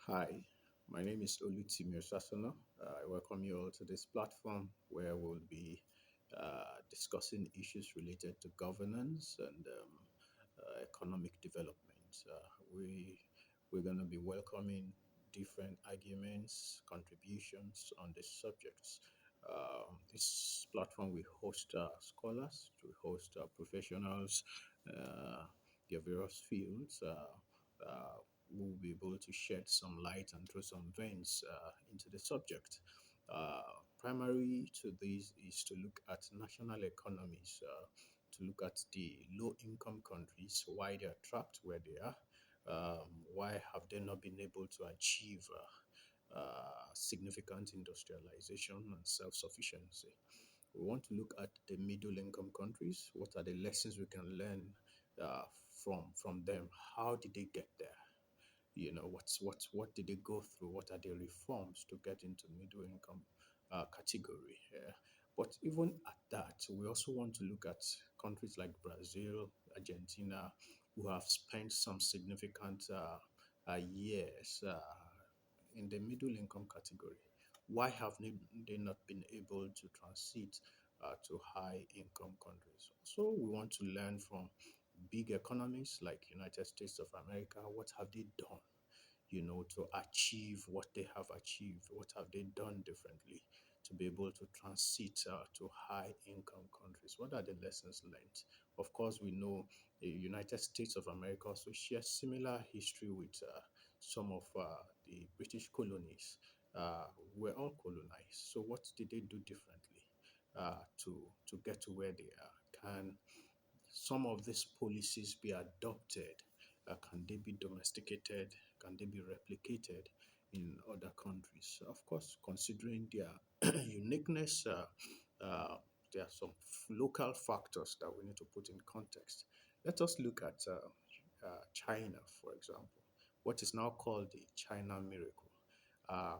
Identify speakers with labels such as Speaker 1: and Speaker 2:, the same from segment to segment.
Speaker 1: Hi, my name is Olutimi Osasana. I welcome you all to this platform where we'll be discussing issues related to governance and economic development. We're going to be welcoming different arguments, contributions on these subjects. This platform will host scholars, we host professionals, their various fields. Will be able to shed some light and throw some veins into the subject. Primary to this is to look at national economies, to look at the low income countries, why they are trapped where they are, why have they not been able to achieve significant industrialization and self sufficiency. We want to look at the middle income countries. What are the lessons we can learn uh, from them? How did they get there? What did they go through? What are the reforms to get into middle income category? Yeah. But even at that, we also want to look at countries like Brazil, Argentina, who have spent some significant years in the middle income category. Why have they not been able to transit to high income countries? So we want to learn from big economies like United States of America. What have they done, to achieve what they have achieved? What have they done differently to be able to transit to high income countries? What are the lessons learned? Of course, we know the United States of America also shares similar history with some of the British colonies. Were all colonized. So what did they do differently to get to where they are? Can some of these policies be adopted? Can they be domesticated? Can they be replicated in other countries? Of course, considering their uniqueness, there are some local factors that we need to put in context. Let us look at China, for example, what is now called the China miracle. Uh,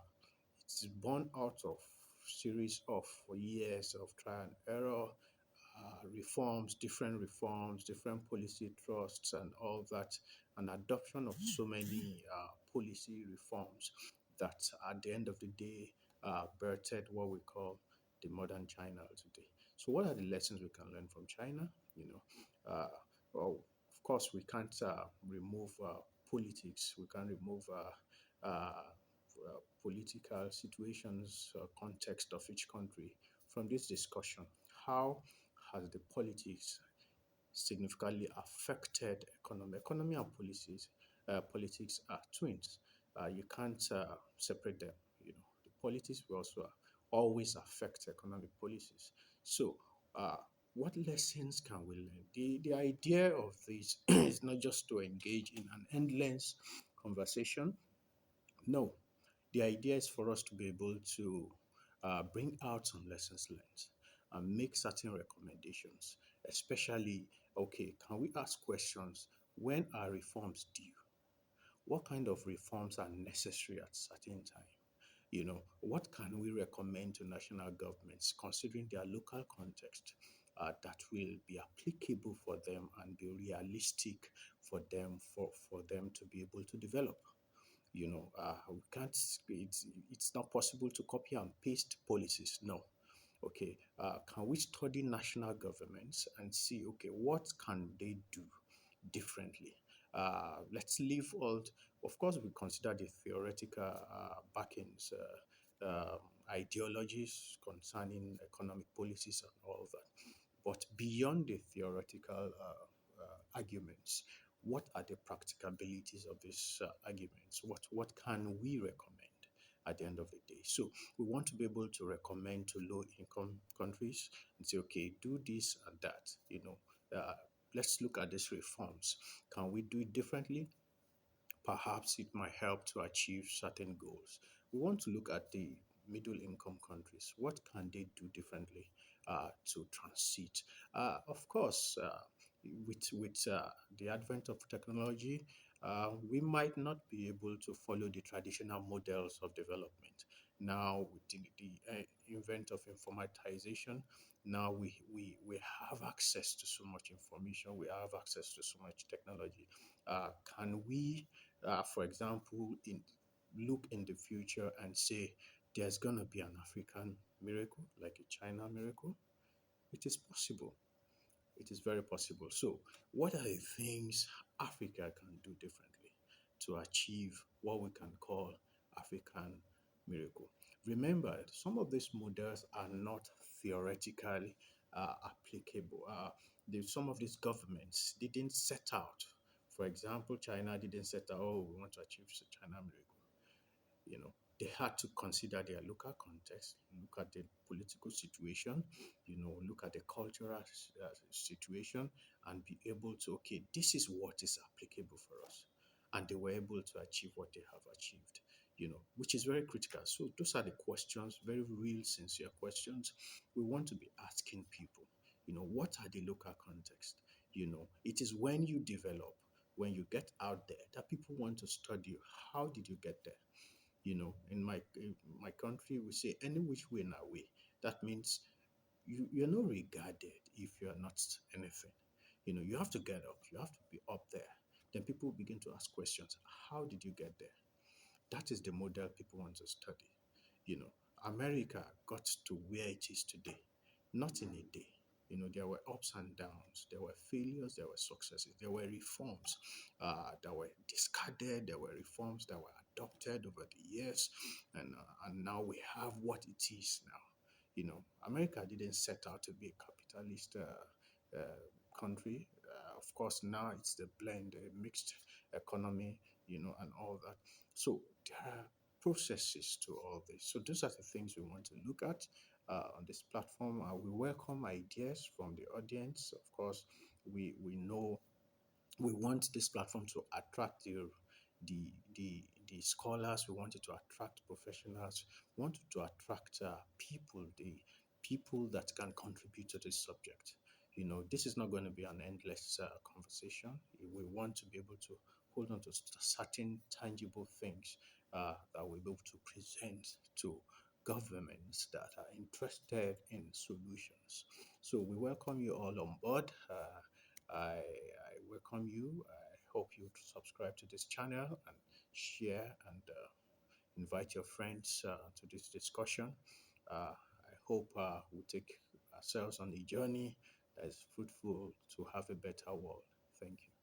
Speaker 1: it's born out of series of years of trial and error, reforms, different policy trusts, and all that, and adoption of so many policy reforms that at the end of the day birthed what we call the modern China today. So, what are the lessons we can learn from China? Well, of course, we can't remove politics. We can't remove political situations, context of each country from this discussion. How has the politics significantly affected economy? Economy and politics are twins. You can't separate them. The politics will also always affect economic policies. So, uh, what lessons can we learn? The idea of this is not just to engage in an endless conversation. No, the idea is for us to be able to bring out some lessons learned and make certain recommendations, especially, okay, can we ask questions? When are reforms due? What kind of reforms are necessary at certain time? What can we recommend to national governments considering their local context that will be applicable for them and be realistic for them to be able to develop? We can't. It's not possible to copy and paste policies. No. Okay. Can we study national governments and see? Okay, what can they do differently? Let's leave all. Of course, we consider the theoretical backings, ideologies concerning economic policies and all that. But beyond the theoretical arguments, what are the practicabilities of these arguments? What can we recommend at the end of the day? So we want to be able to recommend to low income countries and say, okay, do this and that. Let's look at these reforms. Can we do it differently? Perhaps it might help to achieve certain goals. We want to look at the middle income countries. What can they do differently to transit? Of course, with the advent of technology, we might not be able to follow the traditional models of development. Now, with the invent of informatization, now we have access to so much information, we have access to so much technology. Can we, for example, look in the future and say there's going to be an African miracle, like a China miracle? It is possible. It is very possible. So, what are the things Africa can do differently to achieve what we can call African miracle? Remember, some of these models are not theoretically applicable. Some of these governments didn't set out. For example, China didn't set out, oh, we want to achieve China miracle. You know, they had to consider their local context, look at the political situation, look at the cultural situation, and be able to, okay, this is what is applicable for us. And they were able to achieve what they have achieved, which is very critical. So those are the questions, very real, sincere questions we want to be asking people. What are the local context? It is when you develop, when you get out there, that people want to study you. How did you get there? In my country, we say any which way na way. That means you're not regarded if you're not anything. You have to get up, you have to be up there. Then people begin to ask questions. How did you get there? That is the model people want to study. You know, America got to where it is today, not in a day. There were ups and downs, there were failures, there were successes, there were reforms that were discarded, there were reforms that were adopted over the years, and now we have what it is now. America didn't set out to be a capitalist country. Of course, now it's the blend, a mixed economy, and all that. So there are processes to all this. So those are the things we want to look at on this platform. We welcome ideas from the audience. Of course, we know we want this platform to attract the the scholars. We want it to attract professionals. We want it to attract people, the people that can contribute to this subject. This is not going to be an endless conversation. We want to be able to hold on to certain tangible things that we'll be able to present to governments that are interested in solutions. So we welcome you all on board. I welcome you. I hope you subscribe to this channel and share and invite your friends to this discussion. I hope we take ourselves on a journey that is fruitful to have a better world. Thank you.